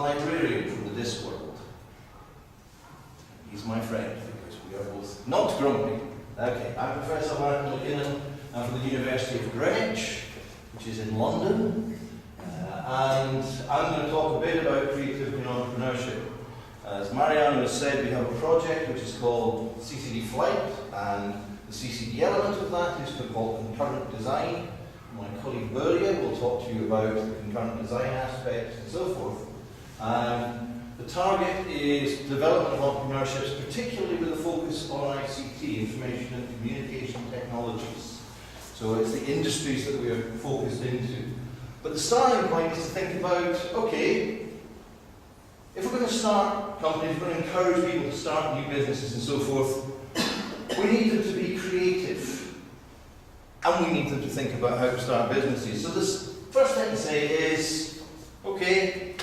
librarian from the Disc world. He's my friend because we are both not grumpy. Okay, I'm Professor Martin McKinnon. I'm from the University of Greenwich, which is in London. And I'm going to talk a bit about creativity and entrepreneurship. As Marianne has said, we have a project which is called CCD FLite, and the CCD element of that is called concurrent design. My colleague Berlia will talk to you about the concurrent design aspects and so forth. The target is development of entrepreneurships, particularly with a focus on ICT, information and communication technologies. So it's the industries that we are focused into. But the starting point is to think about, okay, if we're going to start companies, we're going to encourage people to start new businesses and so forth, we need them to be creative. And we need them to think about how to start businesses. So this first thing to say is, okay,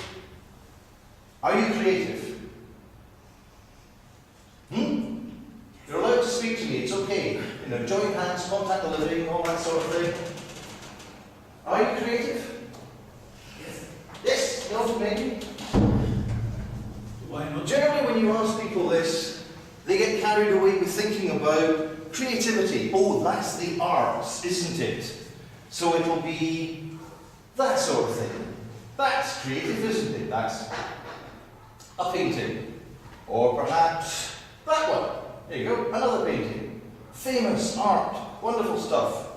are you creative? You're allowed to speak to me, it's okay. You know, join hands, contact the living, all that sort of thing. Are you creative? Yes. Yes, no, maybe. Why not? Generally, when you ask people this, they get carried away with thinking about creativity. Oh, that's the arts, isn't it? So it'll be that sort of thing. That's creative, isn't it? That's a painting. Or perhaps that one. There you go, another painting. Famous art, wonderful stuff.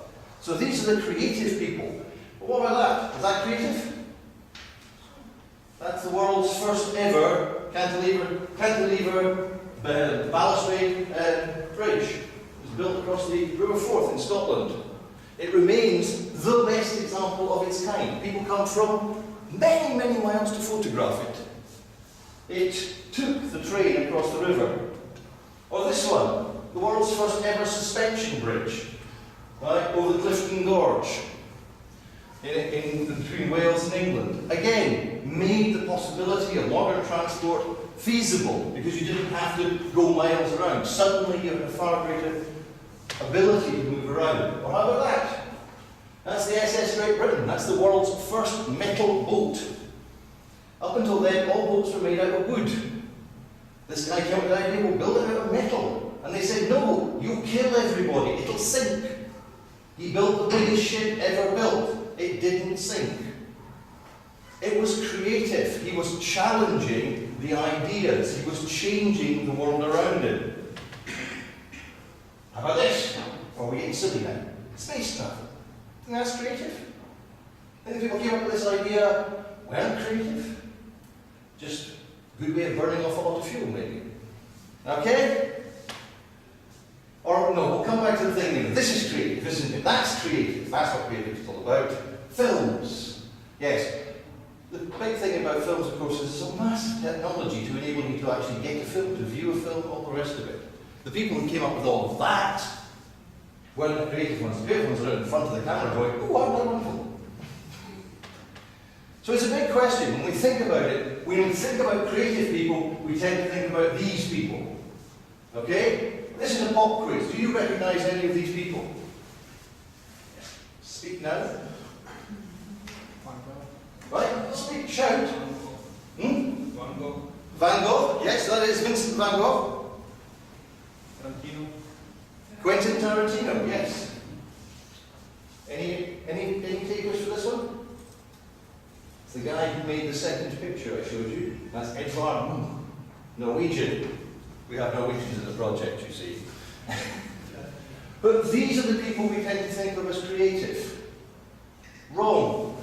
So these are the creative people. But what about that? Is that creative? That's the world's first ever cantilever balustrade bridge. It was built across the River Forth in Scotland. It remains the best example of its kind. People come from many, many miles to photograph it. It took the train across the river. Or this one, the world's first ever suspension bridge, right, over the Clifton Gorge between Wales and England. Again, made the possibility of modern transport feasible because you didn't have to go miles around. Suddenly you have a far greater ability to move around. Or how about that? That's the SS Great Britain. That's the world's first metal boat. Up until then, all boats were made out of wood. This guy came up with the idea, we'll build it out of metal. And they said, no, you kill everybody, it'll sink. He built the biggest ship ever built. It didn't sink. It was creative. He was challenging the ideas. He was changing the world around him. How about this? Or are we getting silly now? Space travel. Think that's creative? Think people came up with this idea weren't creative? Just a good way of burning off a lot of fuel, maybe. Okay? Or no, we'll come back to the thing. This is creative, isn't it? That's creative. That's what creative is all about. Films. Yes. The big thing about films, of course, is some massive technology to enable you to actually get a film, to view a film, all the rest of it. The people who came up with all of that weren't the creative ones. The creative ones are in front of the camera going, oh, I'm wonderful. So it's a big question. When we think about it, when we think about creative people, we tend to think about these people. Okay? This is a pop quiz. Do you recognize any of these people? Speak now. Right? Speak, shout. Van Gogh. Van Gogh? Yes, that is Vincent van Gogh. Tarantino. Quentin Tarantino, yes. Any takers for this one? It's the guy who made the second picture I showed you. That's Edvard Munch, Norwegian. We have Norwegians in the project, you see. But these are the people we tend to think of as creative. Wrong.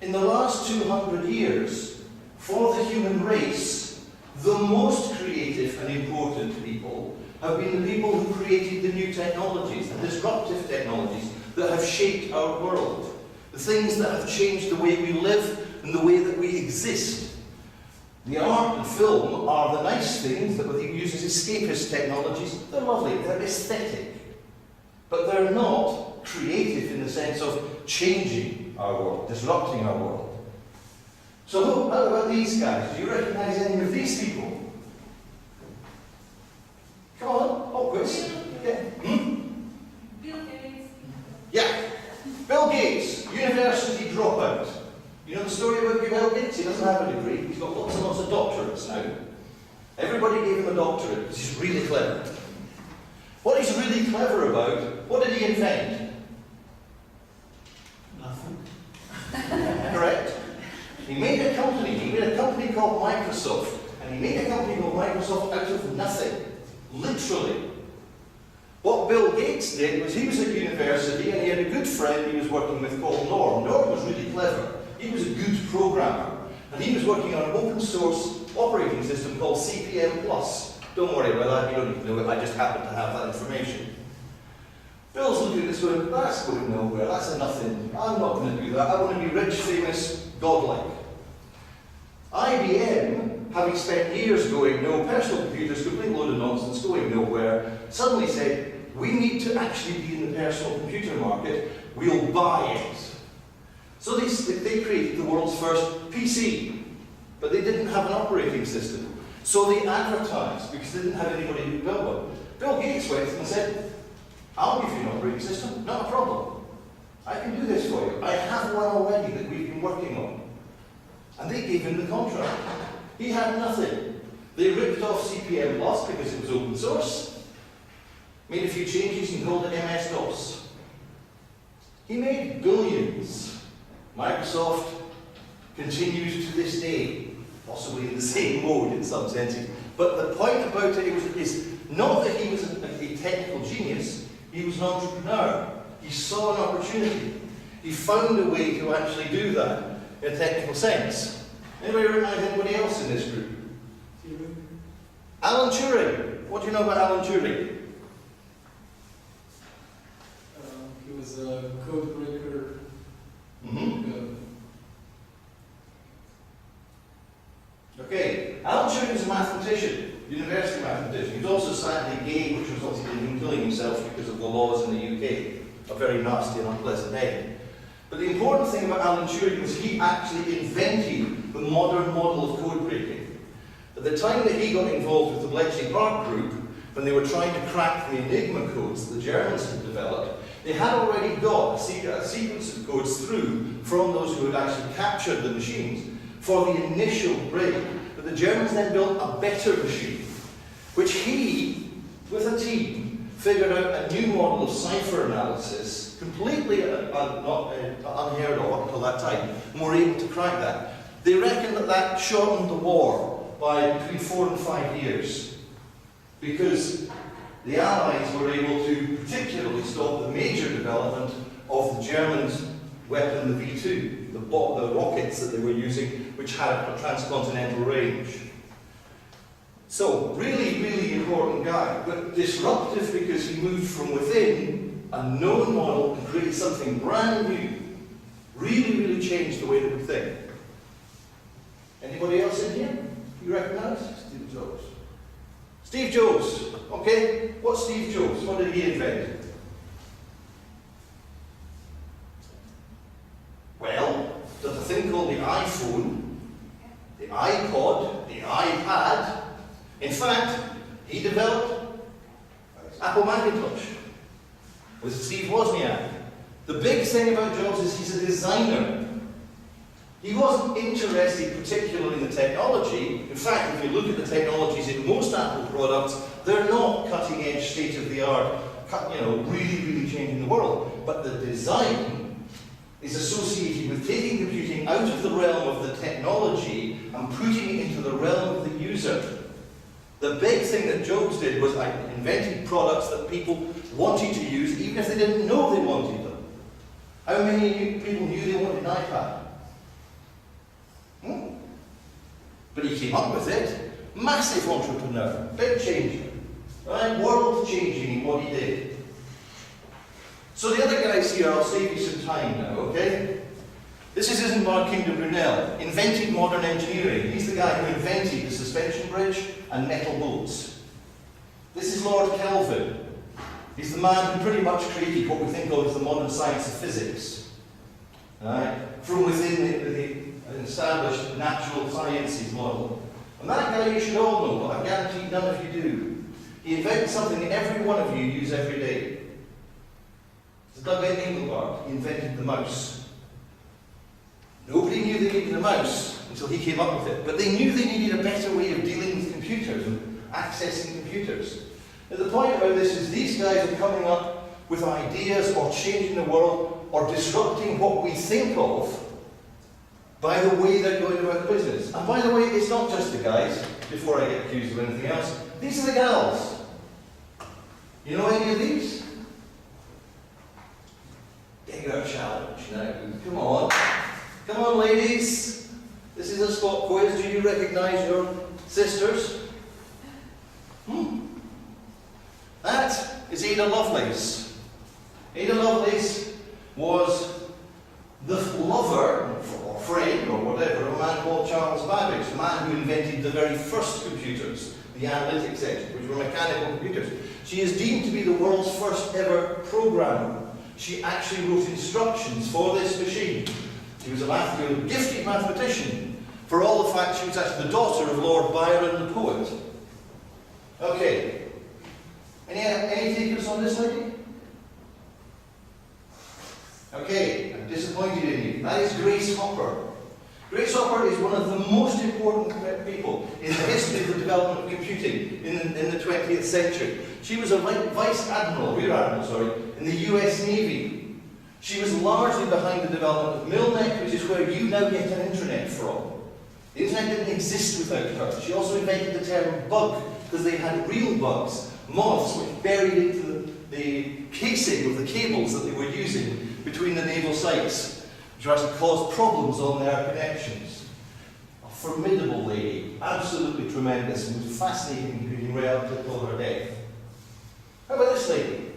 In the last 200 years, for the human race, the most creative and important people have been the people who created the new technologies, the disruptive technologies that have shaped our world. The things that have changed the way we live and the way that we exist. The art and film are the nice things that we use as escapist technologies. They're lovely, they're aesthetic. But they're not creative in the sense of changing our world, disrupting our world. So how about these guys? Do you recognize any of these people? Come on, pop quiz. Yeah. Bill Gates. Yeah. Bill Gates, university dropout. You know the story about Bill Gates? He doesn't have a degree. He's got a doctorate because he's really clever. What he's really clever about, what did he invent? Nothing. Correct? He made a company called Microsoft, and he made a company called Microsoft out of nothing. Literally. What Bill Gates did was he was at university and he had a good friend he was working with called Norm. Norm was really clever. He was a good programmer. And he was working on an open source operating system called CPM+. Don't worry about that, you don't need to know it, I just happen to have that information. Bill's looking at this going, that's going nowhere, that's a nothing. I'm not going to do that, I want to be rich, famous, godlike. IBM, having spent years going, no, personal computers, complete load of nonsense, going nowhere, suddenly said, we need to actually be in the personal computer market, we'll buy it. So they created the world's first PC, but they didn't have an operating system. So they advertised, because they didn't have anybody who built one. Bill Gates went to them and said, I'll give you an operating system, not a problem. I can do this for you. I have one already that we've been working on. And they gave him the contract. He had nothing. They ripped off CPM+ because it was open source, made a few changes and called it MS-DOS. He made billions. Microsoft continues to this day, possibly in the same mode in some senses. But the point about it is not that he was a technical genius, he was an entrepreneur. He saw an opportunity. He found a way to actually do that in a technical sense. Anybody recognize anybody else in this group? Turing. Alan Turing. What do you know about Alan Turing? He was a code breaker. Okay, Alan Turing is a mathematician, university mathematician. He's also sadly gay, which resulted in him killing himself because of the laws in the UK. A very nasty and unpleasant end. But the important thing about Alan Turing was he actually invented the modern model of code breaking. At the time that he got involved with the Bletchley Park group, when they were trying to crack the Enigma codes that the Germans had developed, they had already got a sequence of codes through from those who had actually captured the machines for the initial break. But the Germans then built a better machine, which he, with a team, figured out a new model of cipher analysis, completely unheard of up until that time, and were able to crack that. They reckon that that shortened the war by between 4 and 5 years, because the Allies were able to particularly stop the major development of the Germans' weapon, the V2, the rockets that they were using, which had a transcontinental range. So, really, really important guy, but disruptive because he moved from within a known model and created something brand new. Really, really changed the way that we think. Anybody else in here you recognise? Steve Jobs. Steve Jobs. Okay, what's Steve Jobs? What did he invent? Well, there's a thing called the iPhone, the iPod, the iPad. In fact, he developed Apple Macintosh with Steve Wozniak. The big thing about Jobs is he's a designer. He wasn't interested particularly in the technology. In fact, if you look at the technologies in most Apple products, they're not cutting-edge, state-of-the-art, really, really changing the world. But the design is associated with taking computing out of the realm of the technology and putting it into the realm of the user. The big thing that Jobs did was invented products that people wanted to use even if they didn't know they wanted them. How many people knew they wanted an iPad? But he came up with it. Massive entrepreneur, big changer, right? World changing in what he did. So the other guys here, I'll save you some time now, okay? This is Isambard Kingdom Brunel, invented modern engineering. He's the guy who invented the suspension bridge and metal boats. This is Lord Kelvin. He's the man who pretty much created what we think of as the modern science of physics. Right? From within the established natural sciences model. And that guy you should all know, but I guarantee none of you do. He invented something that every one of you use every day. It's Doug Engelbart. He invented the mouse. Nobody knew they needed a mouse until he came up with it. But they knew they needed a better way of dealing with computers accessing computers. Now the point about this is these guys are coming up with ideas or changing the world or disrupting what we think of by the way they're going about business. And by the way, it's not just the guys, before I get accused of anything else, these are the gals. You know any of these? Bigger challenge now. Come on. Come on, ladies. This is a spot quiz. Do you recognise your sisters? That is Ada Lovelace. Ada Lovelace was the lover, or friend, or whatever, of a man called Charles Babbage, the man who invented the very first computers, the analytic section, which were mechanical computers. She is deemed to be the world's first ever programmer. She actually wrote instructions for this machine. She was a gifted mathematician, for all the fact she was actually the daughter of Lord Byron, the poet. Okay. Any takers on this lady? Okay, I'm disappointed in you. That is Grace Hopper. Grace Hopper is one of the most important people in the history of the development of computing in the 20th century. She was a Vice Admiral, Rear Admiral, sorry, in the US Navy. She was largely behind the development of Milnet, which is where you now get an intranet from. The internet didn't exist without her. She also invented the term bug, because they had real bugs, moths which buried into the casing of the cables that they were using between the naval sites, which actually caused problems on their connections. A formidable lady, absolutely tremendous, and was fascinating computing right up till her death. How about this lady?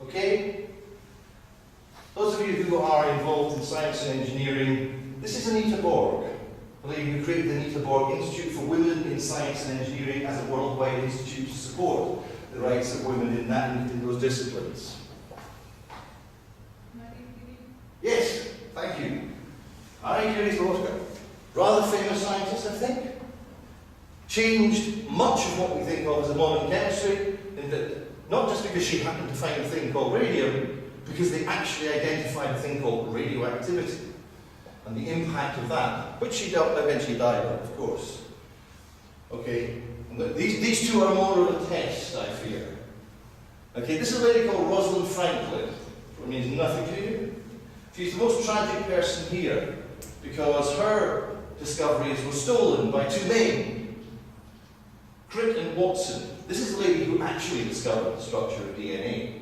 Okay? Those of you who are involved in science and engineering, this is Anita Borg, the lady who created the Anita Borg Institute for Women in Science and Engineering as a worldwide institute to support the rights of women in those disciplines. Yes, thank you. Marie Curie's Oscar. Rather famous scientist, I think. Changed much of what we think of as a modern chemistry, in that not just because she happened to find a thing called radium, because they actually identified a thing called radioactivity and the impact of that, which she eventually died of course. Okay, these two are more of a test, I fear. Okay, this is a lady called Rosalind Franklin, which means nothing to you. She's the most tragic person here because her discoveries were stolen by two men, Crick and Watson. This is the lady who actually discovered the structure of DNA.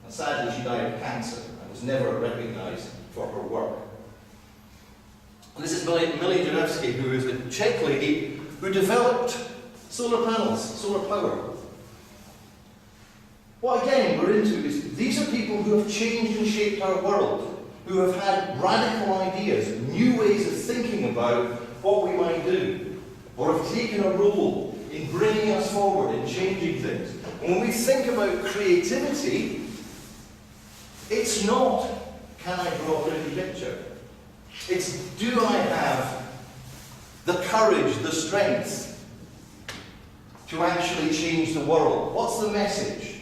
And sadly, she died of cancer and was never recognized for her work. And this is Millie Janowski, who is a Czech lady who developed solar panels, solar power. What again we're into is these are people who have changed and shaped our world, who have had radical ideas, new ways of thinking about what we might do, or have taken a role in bringing us forward, in changing things. And when we think about creativity, it's not, can I draw a pretty picture? It's, do I have the courage, the strength to actually change the world? What's the message?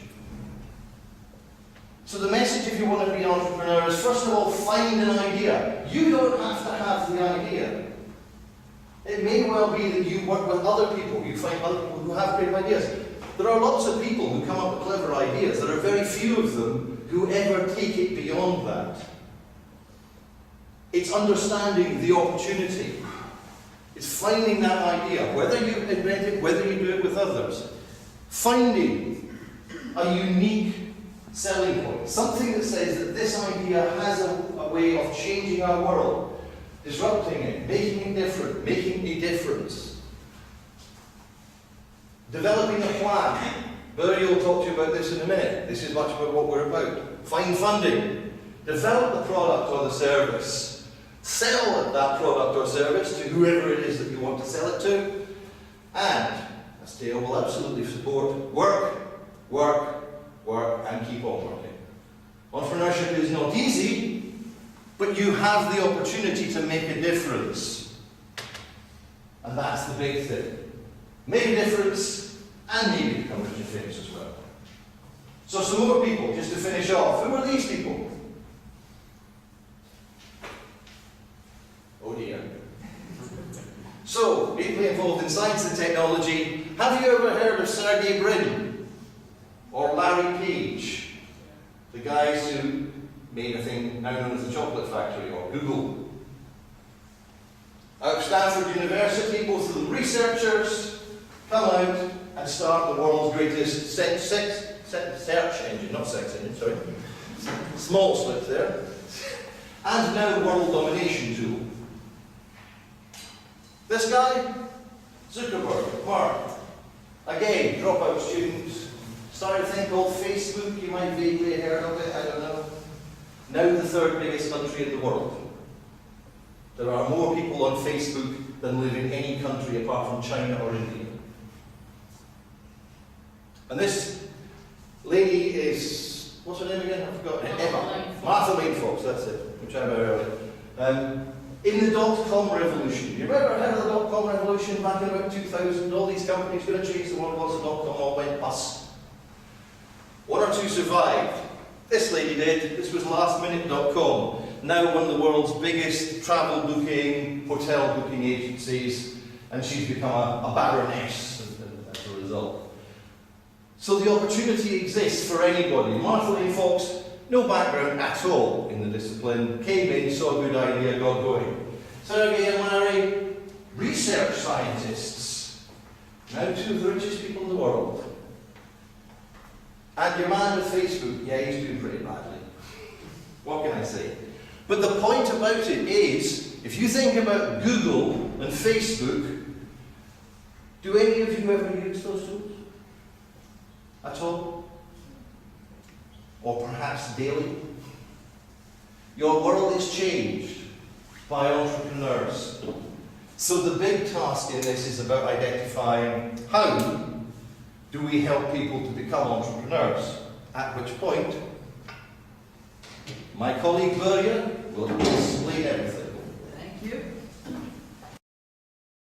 So the message, if you want to be an entrepreneur, is first of all, find an idea. You don't have to have the idea. It may well be that you work with other people, you find other people who have great ideas. There are lots of people who come up with clever ideas. There are very few of them who ever take it beyond that. It's understanding the opportunity. It's finding that idea, whether you invent it, whether you do it with others. Finding a unique selling point, something that says that this idea has a way of changing our world, disrupting it, making it different, making a difference. Developing a plan. Barry will talk to you about this in a minute. This is much about what we're about. Find funding. Develop the product or the service. Sell that product or service to whoever it is that you want to sell it to. And, as Theo will absolutely support, work, and keep on working. Entrepreneurship is not easy, but you have the opportunity to make a difference. And that's the big thing. Make a difference, and maybe become rich and famous as well. So some more people, just to finish off. Who are these people? Oh dear. So, deeply involved in science and technology. Have you ever heard of Sergey Brin? Or Larry Page? The guys who made a thing now known as the Chocolate Factory, or Google. Out of Stanford University, both of them researchers, come out and start the world's greatest search engine, not sex engine, sorry. Small slip there. And now world domination tool. This guy, Zuckerberg, Mark, again, dropout students, started a thing called Facebook. You might vaguely have heard of it, I don't know. Now the third biggest country in the world. There are more people on Facebook than live in any country apart from China or India. And this lady is, what's her name again? I've forgotten. Emma. Martha Lane Fox, that's it, which I remember earlier. In the dot-com revolution. You remember heard of the dot-com revolution back in about 2000? All these companies going to change the world once the dot-com all went bust. One or two survived. This lady did. This was lastminute.com. Now one of the world's biggest travel booking, hotel booking agencies, and she's become a baroness as a result. So the opportunity exists for anybody. Martha Lane Fox, no background at all in the discipline, came in, saw a good idea, got going. Sergey and Larry, research scientists, now two of the richest people in the world. And your man with Facebook, yeah, he's doing pretty badly. What can I say? But the point about it is, if you think about Google and Facebook, do any of you ever use those tools? At all? Or perhaps daily? Your world is changed by entrepreneurs. So the big task in this is about identifying how do we help people to become entrepreneurs? At which point, my colleague Börje will explain everything. Thank you.